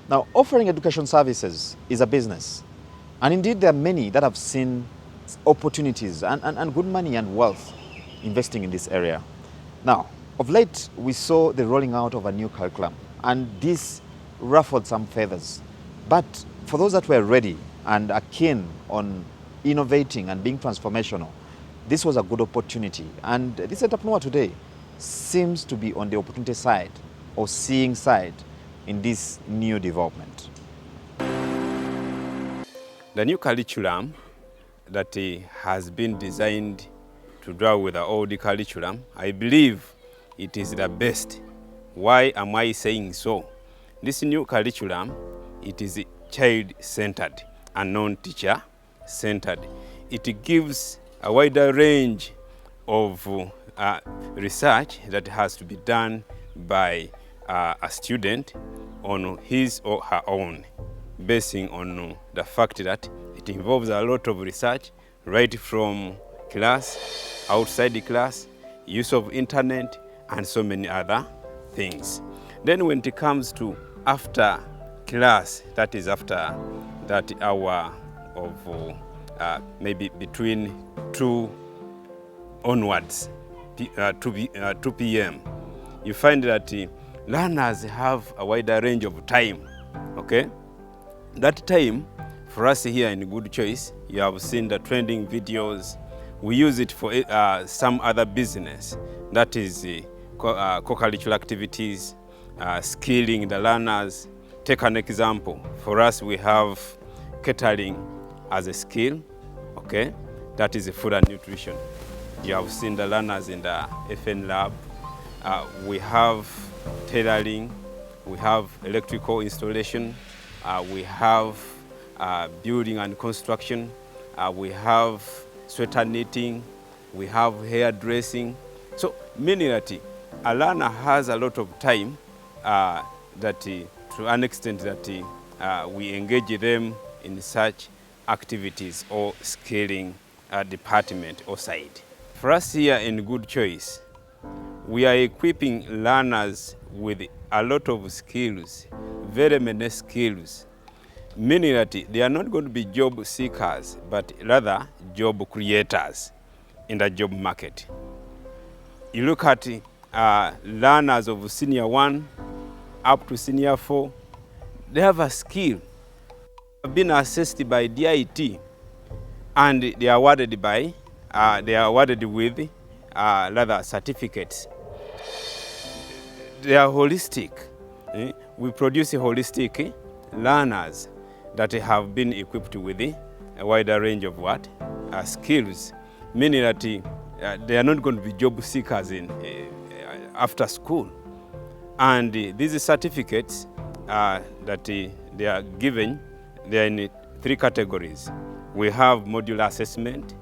Now, offering education services is a business. And indeed, there are many that have seen opportunities and good money and wealth investing in this area. Now, of late, we saw the rolling out of a new curriculum, and this ruffled some feathers. But for those that were ready and are keen on innovating and being transformational, this was a good opportunity. And this entrepreneur today seems to be on the opportunity side or seeing side in this new development. The new curriculum that has been designed to draw with the old curriculum, I believe it is the best. Why am I saying so? This new curriculum, it is child-centered and non-teacher centered. It gives a wider range of research that has to be done by a student on his or her own, basing on the fact that it involves a lot of research right from class, outside the class, use of internet, and so many other things. Then when it comes to after class, that is after that hour of maybe between 2 onwards, 2 p.m., you find that learners have a wider range of time, okay? That time, for us here in Good Choice, you have seen the trending videos. We use it for some other business. That is co-curricular activities, skilling the learners. Take an example. For us, we have catering as a skill, okay? That is food and nutrition. You have seen the learners in the FN lab. We have tailoring, we have electrical installation, we have building and construction, we have sweater knitting, we have hairdressing. So meaning that a learner has a lot of time that to an extent that we engage them in such activities or scaling department or side. For us here in Good Choice, we are equipping learners with a lot of skills, very many skills, meaning that they are not going to be job seekers, but rather job creators in the job market. You look at learners of senior 1 up to senior 4, they have a skill, been assessed by DIT, and they are awarded with rather certificates. They are holistic. We produce holistic learners that have been equipped with a wider range of skills, meaning that they are not going to be job seekers after school. And these certificates that they are given, they are in 3 categories. We have modular assessment,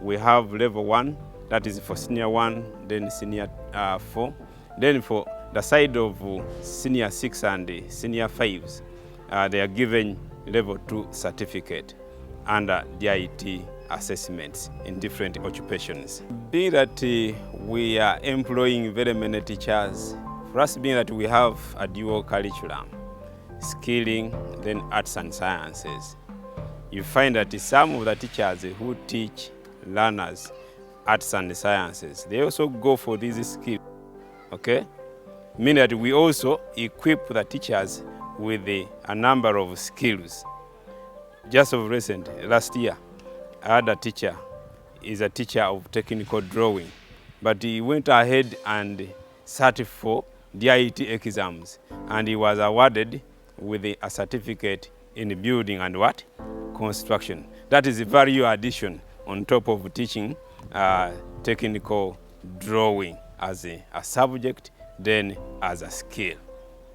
we have level 1, that is for senior 1, then senior 4. Then for the side of senior 6 and senior 5s, they are given level 2 certificate under DIT assessments in different occupations. Being that we are employing very many teachers, for us being that we have a dual curriculum, skilling, then arts and sciences, you find that some of the teachers who teach learners arts and sciences, they also go for these skills, okay? Meaning that we also equip the teachers with a number of skills. Just of recent, last year, I had a teacher, is a teacher of technical drawing, but he went ahead and sat for DIT exams, and he was awarded with a certificate in building and construction. That is a value addition on top of teaching technical drawing as a subject, then as a skill.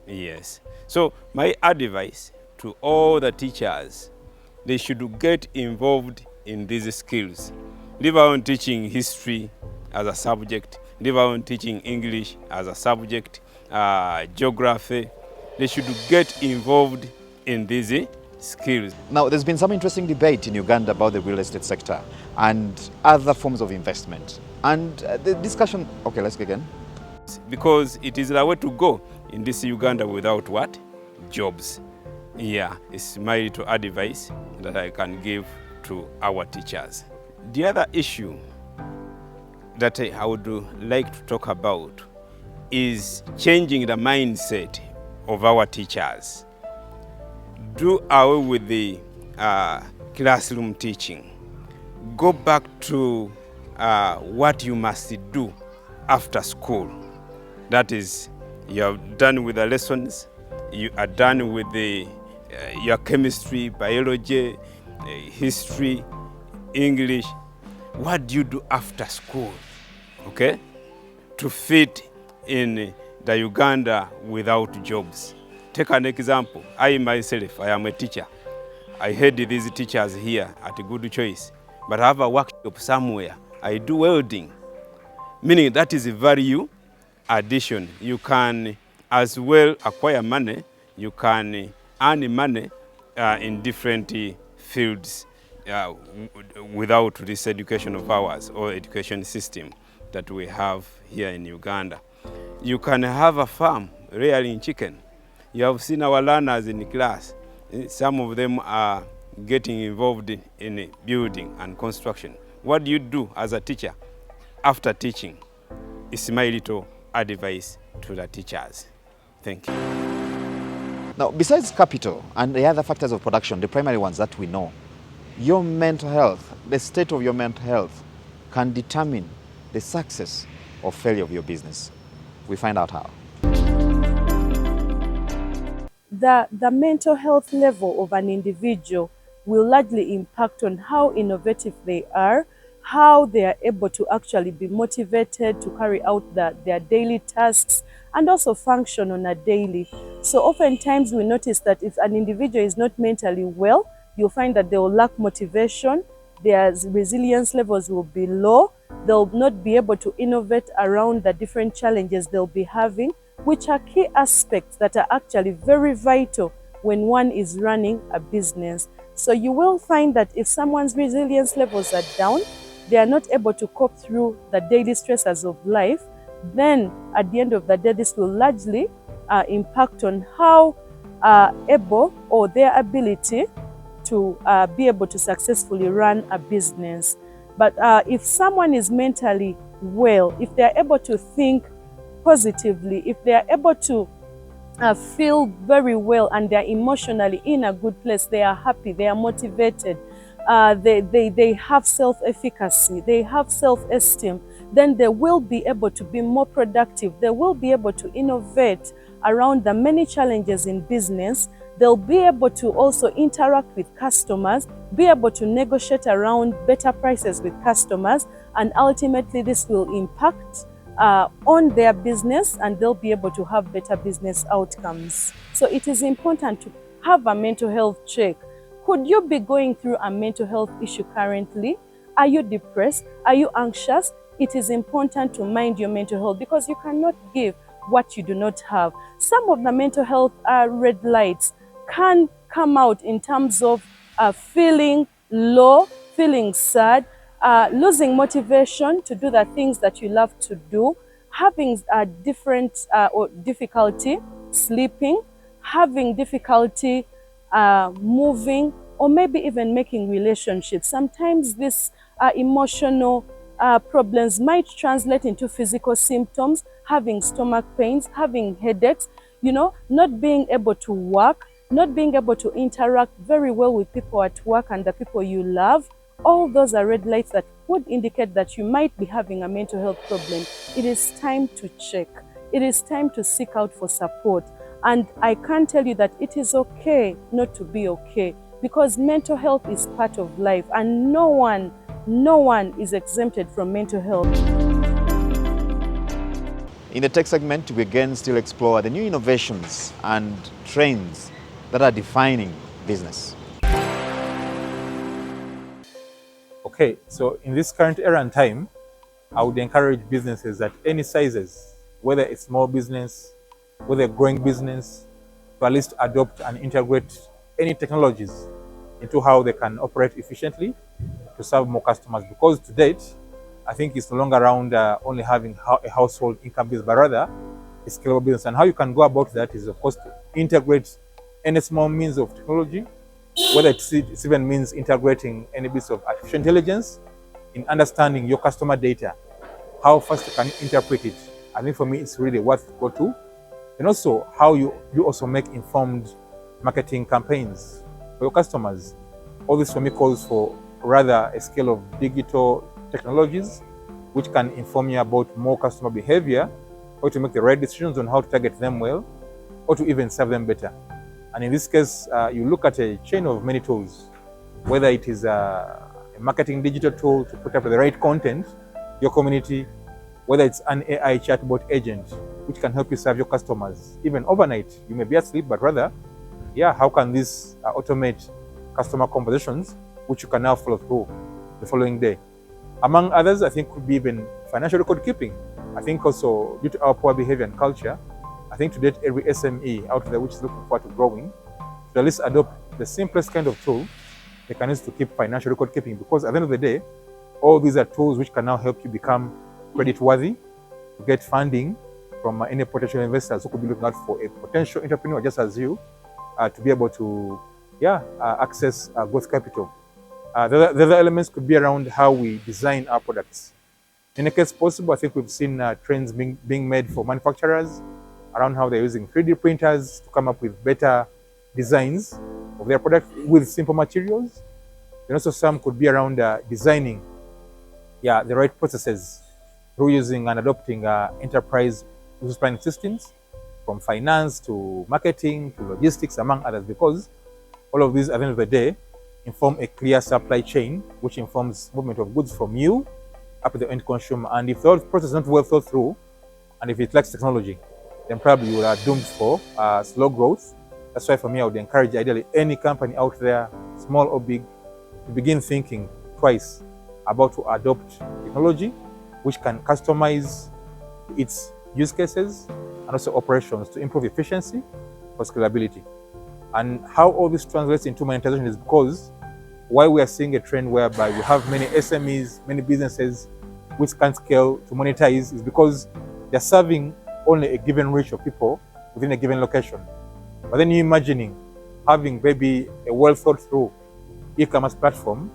Yes. So my advice to all the teachers, they should get involved in these skills. Leave alone teaching history as a subject, leave alone teaching English as a subject, geography. They should get involved in these skills. Now, there's been some interesting debate in Uganda about the real estate sector and other forms of investment. And the discussion, okay, let's go again. Because it is the way to go in this Uganda without jobs. Yeah, it's my little advice that I can give to our teachers. The other issue that I would like to talk about is changing the mindset of our teachers. Do away with the classroom teaching. Go back to what you must do after school. That is, you are done with the lessons, you are done with your chemistry, biology, history, English. What do you do after school? Okay? To fit in the Uganda without jobs. Take an example. I myself, I am a teacher. I heard these teachers here at Good Choice, but I have a workshop somewhere. I do welding, meaning that is a value addition. You can as well acquire money, you can earn money in different fields without this education of ours or education system that we have here in Uganda. You can have a farm rearing chicken. You have seen our learners in class. Some of them are getting involved in building and construction. What do you do as a teacher after teaching? It's my little advice to the teachers. Thank you. Now, besides capital and the other factors of production, the primary ones that we know, your mental health, the state of your mental health can determine the success or failure of your business. We find out how. The mental health level of an individual will largely impact on how innovative they are, how they are able to actually be motivated to carry out their daily tasks and also function on a daily. So oftentimes we notice that if an individual is not mentally well, you'll find that they will lack motivation, their resilience levels will be low, they'll not be able to innovate around the different challenges they'll be having, which are key aspects that are actually very vital when one is running a business. So you will find that if someone's resilience levels are down, they are not able to cope through the daily stresses of life, then at the end of the day, this will largely impact on how able or their ability to be able to successfully run a business. But if someone is mentally well, if they are able to think positively, if they are able to feel very well and they are emotionally in a good place, they are happy, they are motivated, they have self-efficacy, they have self-esteem, then they will be able to be more productive. They will be able to innovate around the many challenges in business. They'll be able to also interact with customers, be able to negotiate around better prices with customers, and ultimately this will impact on their business and they'll be able to have better business outcomes. So it is important to have a mental health check. Could you be going through a mental health issue currently? Are you depressed? Are you anxious? It is important to mind your mental health because you cannot give what you do not have. Some of the mental health red lights can come out in terms of feeling low, feeling sad, losing motivation to do the things that you love to do, having or difficulty sleeping, having difficulty moving, or maybe even making relationships. Sometimes these emotional problems might translate into physical symptoms, having stomach pains, having headaches, not being able to work, not being able to interact very well with people at work and the people you love. All those are red lights that would indicate that you might be having a mental health problem. It is time to check. It is time to seek out for support. And I can tell you that it is okay not to be okay, because mental health is part of life and no one is exempted from mental health. In the tech segment, we again still explore the new innovations and trends that are defining business. Okay, so in this current era and time, I would encourage businesses at any sizes, whether it's small business, whether a growing business, to at least adopt and integrate any technologies into how they can operate efficiently to serve more customers. Because to date, I think it's no longer around only having a household income business, but rather a scalable business. And how you can go about that is, of course, to integrate any small means of technology, whether it even means integrating any bits of artificial intelligence in understanding your customer data, how fast you can interpret it. I think for me, it's really worth to go to. And also how you also make informed marketing campaigns for your customers. All this for me calls for rather a scale of digital technologies which can inform you about more customer behavior, or to make the right decisions on how to target them well, or to even serve them better. And in this case, you look at a chain of many tools, whether it is a marketing digital tool to put up the right content, your community, whether it's an AI chatbot agent, which can help you serve your customers. Even overnight, you may be asleep, but rather, how can this automate customer conversations, which you can now follow through the following day? Among others, I think could be even financial record keeping. I think also due to our poor behavior and culture, I think to date every SME out there which is looking forward to growing should at least adopt the simplest kind of tool they can use to keep financial record keeping, because at the end of the day, all these are tools which can now help you become credit worthy, to get funding from any potential investors who could be looking out for a potential entrepreneur just as you, to be able to access growth capital. The other elements could be around how we design our products. In a case possible, I think we've seen trends being made for manufacturers around how they're using 3D printers to come up with better designs of their product with simple materials. And also some could be around designing the right processes through using and adopting enterprise business planning systems, from finance to marketing to logistics, among others, because all of these at the end of the day inform a clear supply chain, which informs movement of goods from you up to the end consumer. And if the process is not well thought through, and if it lacks technology, then probably you are doomed for slow growth. That's why for me, I would encourage ideally any company out there, small or big, to begin thinking twice about to adopt technology which can customize its use cases and also operations to improve efficiency for scalability. And how all this translates into monetization is because why we are seeing a trend whereby we have many SMEs, many businesses which can't scale to monetize is because they're serving only a given reach of people within a given location. But then you're imagining having maybe a well thought through e-commerce platform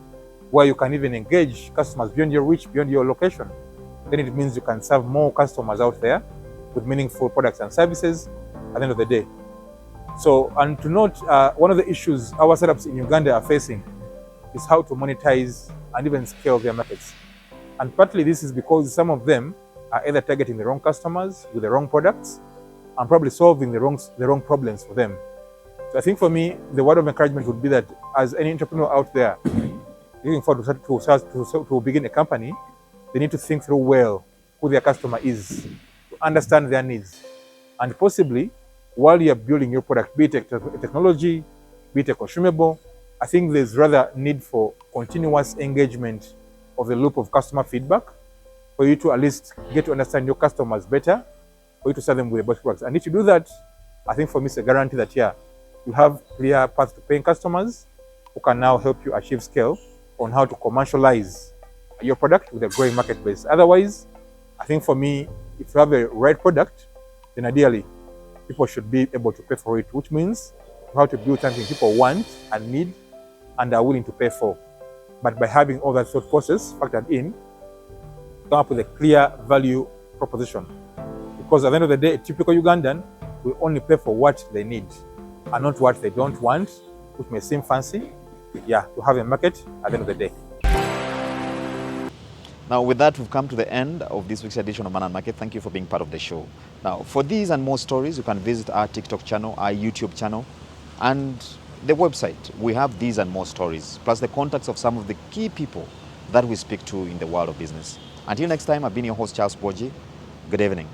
where you can even engage customers beyond your reach, beyond your location. Then it means you can serve more customers out there with meaningful products and services at the end of the day. So, and to note, one of the issues our startups in Uganda are facing is how to monetize and even scale their markets. And partly this is because some of them are either targeting the wrong customers with the wrong products and probably solving the wrong problems for them. So I think for me, the word of encouragement would be that as any entrepreneur out there looking forward to begin a company, they need to think through well who their customer is, to understand their needs. And possibly, while you're building your product, be it a technology, be it a consumable, I think there's rather need for continuous engagement of the loop of customer feedback for you to at least get to understand your customers better, for you to serve them with the best products. And if you do that, I think for me it's a guarantee that you have clear paths to paying customers who can now help you achieve scale on how to commercialize your product with a growing marketplace. Otherwise, I think for me, if you have a right product, then ideally people should be able to pay for it, which means you have to build something people want and need and are willing to pay for. But by having all that thought process factored in, come up with a clear value proposition. Because at the end of the day, a typical Ugandan will only pay for what they need and not what they don't want, which may seem fancy, to have a market at the end of the day. Now, with that, we've come to the end of this week's edition of Man and Market. Thank you for being part of the show. Now, for these and more stories, you can visit our TikTok channel, our YouTube channel, and the website. We have these and more stories, plus the contacts of some of the key people that we speak to in the world of business. Until next time, I've been your host, Charles Boji. Good evening.